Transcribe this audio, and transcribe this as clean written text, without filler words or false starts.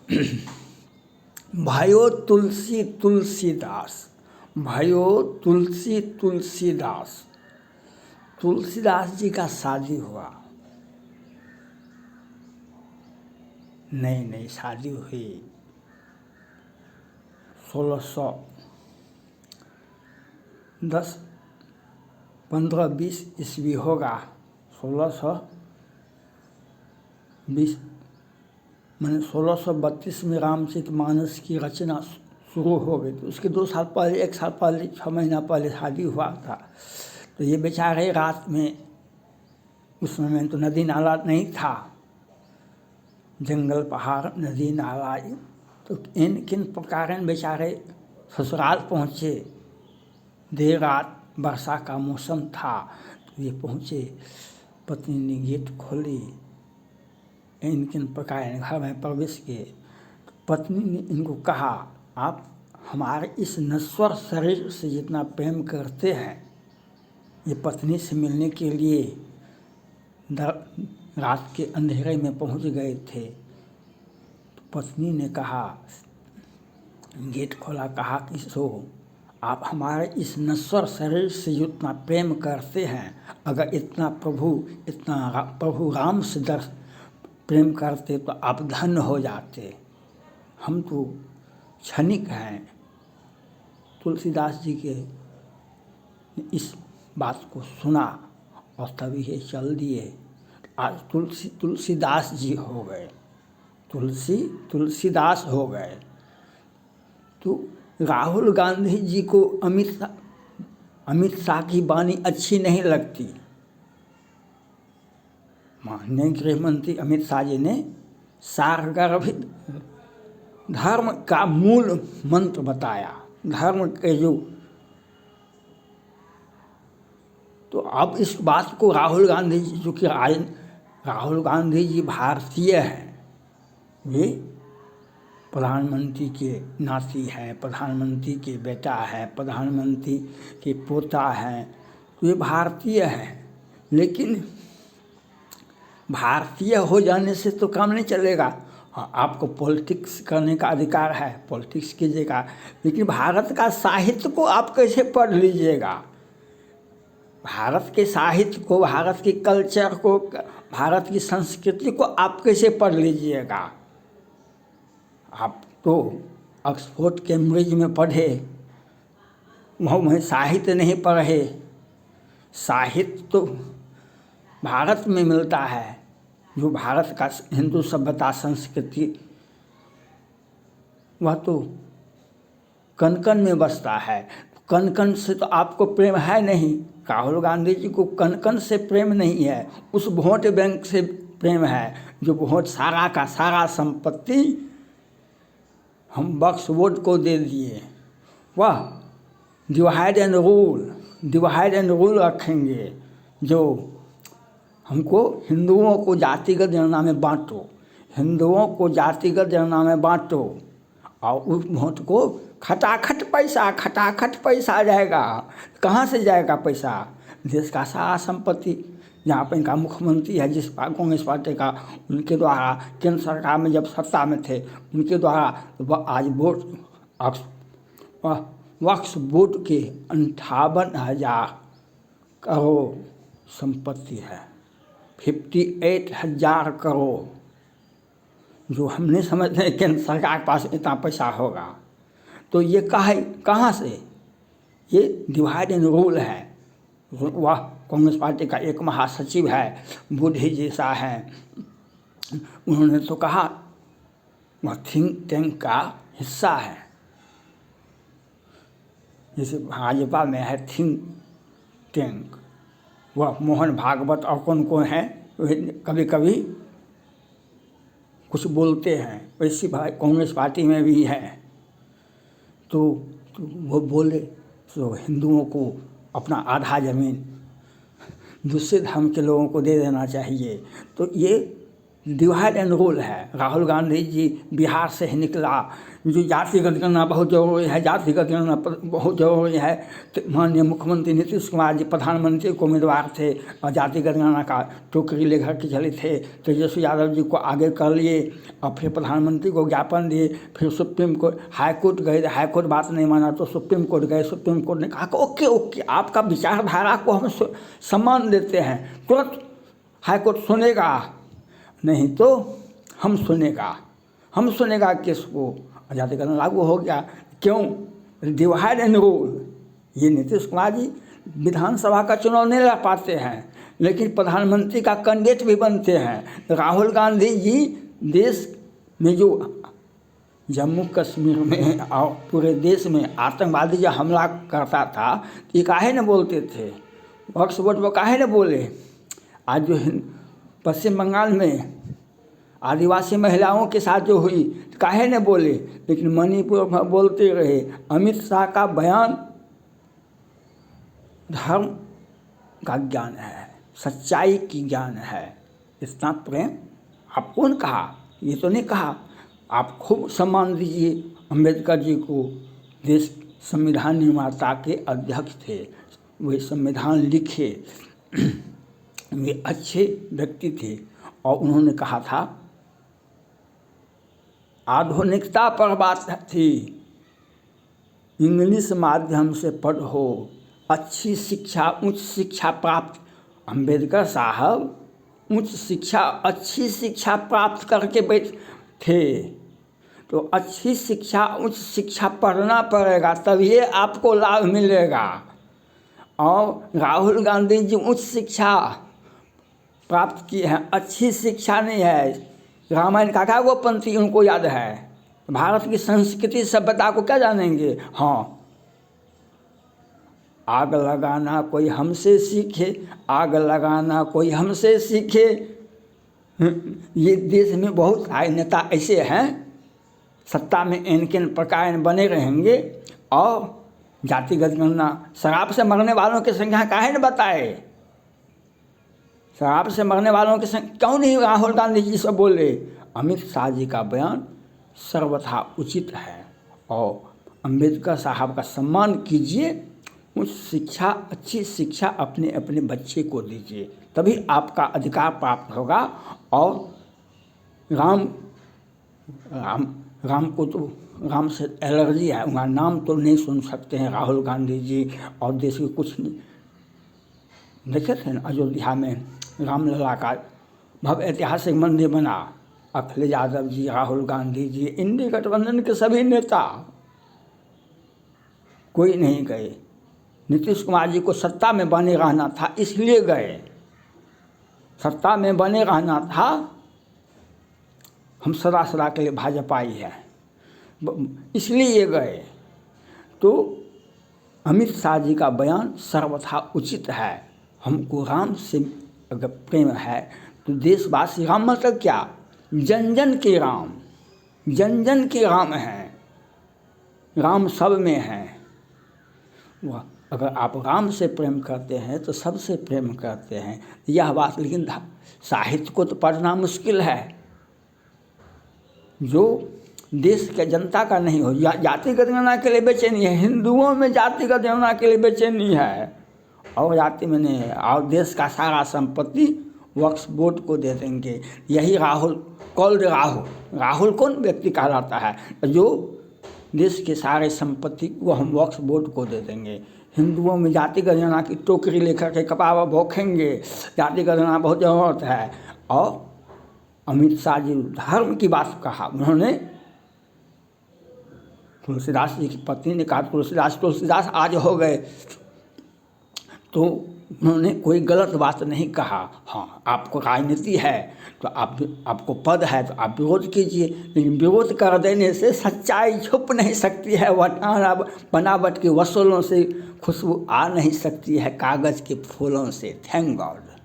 भयो तुलसी तुलसीदास, भयो तुलसी तुलसीदास। तुलसीदास जी का शादी हुआ, नई नई शादी हुई, 1610 15-20 ईस्वी होगा, 1620 मैंने 1632 में रामचरितमानस की रचना शुरू हो गई। तो उसके 2 साल पहले, 1 साल पहले, 6 महीना पहले शादी हुआ था। तो ये बेचारे रात में, उस समय तो नदी नाला नहीं था, जंगल पहाड़ नदी नाला, तो इन किन प्रकार बेचारे ससुराल पहुँचे। देर रात वर्षा का मौसम था, तो ये पहुँचे, पत्नी ने गेट खोली, इन किन प्रकार घर में प्रवेश किए। पत्नी ने इनको कहा, आप हमारे इस नश्वर शरीर से जितना प्रेम करते हैं, ये पत्नी से मिलने के लिए रात के अंधेरे में पहुंच गए थे। तो पत्नी ने कहा, गेट खोला, कहा कि सो आप हमारे इस नश्वर शरीर से जितना प्रेम करते हैं, अगर इतना प्रभु राम से प्रेम करते तो आप धन्य हो जाते, हम तो क्षणिक हैं। तुलसीदास जी के इस बात को सुना और तभी ये चल दिए। आज तुलसीदास जी हो गए, तुलसीदास हो गए। तो राहुल गांधी जी को अमित शाह की वाणी अच्छी नहीं लगती। माननीय गृह मंत्री अमित शाह जी ने सारगर्भित धर्म का मूल मंत्र बताया, धर्म के जो, तो अब इस बात को राहुल गांधी जी, जो कि राहुल गांधी जी भारतीय हैं, वे प्रधानमंत्री के नाती हैं, प्रधानमंत्री के बेटा है, प्रधानमंत्री के पोता हैं, तो ये भारतीय हैं। लेकिन भारतीय हो जाने से तो काम नहीं चलेगा। हाँ, आपको पॉलिटिक्स करने का अधिकार है, पॉलिटिक्स कीजिएगा, लेकिन भारत का साहित्य को आप कैसे पढ़ लीजिएगा? भारत के साहित्य को, भारत की कल्चर को, भारत की संस्कृति को आप कैसे पढ़ लीजिएगा? आप तो ऑक्सफोर्ड कैम्ब्रिज में पढ़े, वहाँ साहित्य नहीं पढ़े। साहित्य तो भारत में मिलता है, जो भारत का हिंदू सभ्यता संस्कृति, वह तो कण कण में बसता है। कण कण से तो आपको प्रेम है नहीं। राहुल गांधी जी को कण कण से प्रेम नहीं है, उस वोट बैंक से प्रेम है, जो वोट सारा का सारा संपत्ति हम बक्स वोट को दे दिए। वह डिवाइड एंड रूल रखेंगे, जो हमको हिंदुओं को जातिगत जनगणना में बांटो, हिंदुओं को जातिगत जनगणना में बांटो, और उस वोट को खटाखट पैसा जाएगा। कहाँ से जाएगा पैसा? देश का सारा संपत्ति, जहाँ पर इनका मुख्यमंत्री है, जिस कांग्रेस पार्टी का, उनके द्वारा केंद्र सरकार में जब सत्ता में थे, उनके द्वारा आज वक्फ बोर्ड के 58,000 करोड़ संपत्ति है, 58,000 करोड़, जो हम नहीं समझते हैं केंद्र सरकार के पास इतना पैसा होगा। तो ये कहाँ से? ये डिवाइड एंड रूल है। वह कांग्रेस पार्टी का एक महासचिव है, बूढ़ी जैसा है, उन्होंने तो कहा वह थिंक टैंक का हिस्सा है। जैसे भाजपा में है थिंक टैंक, वह मोहन भागवत और कौन है, कभी कभी कुछ बोलते हैं, वैसी कांग्रेस पार्टी में भी है। तो वो बोले तो हिंदुओं को अपना आधा ज़मीन दूसरे धर्म के लोगों को दे देना चाहिए। तो ये डिवाइड एंड रूल है। राहुल गांधी जी बिहार से ही निकला, जो जातिगत गणना बहुत जरूरी है, जातिगत गणना बहुत जरूरी है। तो माननीय मुख्यमंत्री नीतीश कुमार जी प्रधानमंत्री को उम्मीदवार थे और जातिगत गणना का टोकरी लेकर के चले थे। तेजस्वी यादव जी को आगे कर लिए और फिर प्रधानमंत्री को ज्ञापन दिए। फिर सुप्रीम कोर्ट, हाई कोर्ट गए, हाई कोर्ट बात नहीं माना तो सुप्रीम कोर्ट गए। सुप्रीम कोर्ट ने कहा कि ओके ओके, आपका विचारधारा को हम सम्मान देते हैं, तुरंत हाई कोर्ट सुनेगा, नहीं तो हम सुनेगा केस को। जातिगत लागू हो गया। क्यों? Divide and rule. ये नीतीश कुमार जी विधानसभा का चुनाव नहीं लड़ पाते हैं, लेकिन प्रधानमंत्री का कैंडिडेट भी बनते हैं। राहुल गांधी जी देश में जो जम्मू कश्मीर में और पूरे देश में आतंकवादी जो हमला करता था, ये काहे न बोलते थे? वक्फ बोर्ड पर काहे न बोले? आज जो पश्चिम बंगाल में आदिवासी महिलाओं के साथ जो हुई, काहे न बोले? लेकिन मणिपुर में बोलते रहे। अमित शाह का बयान धर्म का ज्ञान है, सच्चाई की ज्ञान है। इतना प्रेम आप कौन कहा? ये तो नहीं कहा। आप खूब सम्मान दीजिए अम्बेडकर जी को। देश संविधान निर्माता के अध्यक्ष थे, वे संविधान लिखे, वे अच्छे व्यक्ति थे। और उन्होंने कहा था, आधुनिकता पर बात थी, इंग्लिश माध्यम से पढ़ो, अच्छी शिक्षा, उच्च शिक्षा प्राप्त। अम्बेडकर साहब उच्च शिक्षा, अच्छी शिक्षा प्राप्त करके बैठ थे। तो अच्छी शिक्षा, उच्च शिक्षा पढ़ना पड़ेगा, तभी आपको लाभ मिलेगा। और राहुल गांधी जी उच्च शिक्षा प्राप्त किए हैं, अच्छी शिक्षा नहीं है। रामायण का वो पंक्ति उनको याद है? भारत की संस्कृति सभ्यता को क्या जानेंगे? हाँ, आग लगाना कोई हमसे सीखे, आग लगाना कोई हमसे सीखे। ये देश में बहुत सारे नेता ऐसे हैं, सत्ता में इनके प्रकार बने रहेंगे और जातिगत गणना, शराब से मरने वालों की संख्या काहे न बताए? शराब से मरने वालों की संख्या क्यों नहीं राहुल गांधी जी से बोले? अमित शाह जी का बयान सर्वथा उचित है। और अम्बेडकर साहब का सम्मान कीजिए, उच्च शिक्षा, अच्छी शिक्षा अपने अपने बच्चे को दीजिए, तभी आपका अधिकार प्राप्त होगा। और राम को तो राम से एलर्जी है, उनका नाम तो नहीं सुन सकते हैं राहुल गांधी जी। और देश के कुछ नहीं देखे थे ना, अयोध्या में रामलला का भव्य ऐतिहासिक मंदिर बना। अखिलेश यादव जी, राहुल गांधी जी, इंडी गठबंधन के सभी नेता कोई नहीं गए। नीतीश कुमार जी को सत्ता में बने रहना था, इसलिए गए। सत्ता में बने रहना था, हम सदा सदा के लिए भाजपाई हैं, इसलिए गए। तो अमित शाह जी का बयान सर्वथा उचित है। हमको राम से अगर प्रेम है तो देशवासी, राम मतलब क्या? जन जन के राम, जन जन के राम हैं। राम सब में हैं। वह अगर आप राम से प्रेम करते हैं तो सबसे प्रेम करते हैं, यह बात। लेकिन साहित्य को तो पढ़ना मुश्किल है, जो देश के जनता का नहीं हो। जातिगत गणना के लिए बेचैनी है, हिंदुओं में जातिगत गणना के लिए बेचैनी है, और जाति में नहीं है। और देश का सारा संपत्ति वक्फ बोर्ड को दे देंगे। यही राहुल कौन व्यक्ति कहलाता है? जो देश के सारे संपत्ति को हम वक्फ बोर्ड को दे देंगे। हिंदुओं में जातिगत गणना की टोकरी लेकर के कबाब भोखेंगे, जातिगत गणना बहुत ज़रूरत है। और अमित शाह जी धर्म की बात कहा उन्होंने। तुलसीदास जी की पत्नी ने कहा तुलसीदास आज हो गए, तो उन्होंने कोई गलत बात नहीं कहा। हाँ, आपको राजनीति है तो आपको पद है तो आप विरोध कीजिए, लेकिन विरोध कर देने से सच्चाई छुप नहीं सकती है। बनावट के वसूलों से खुशबू आ नहीं सकती है कागज़ के फूलों से। Thank God.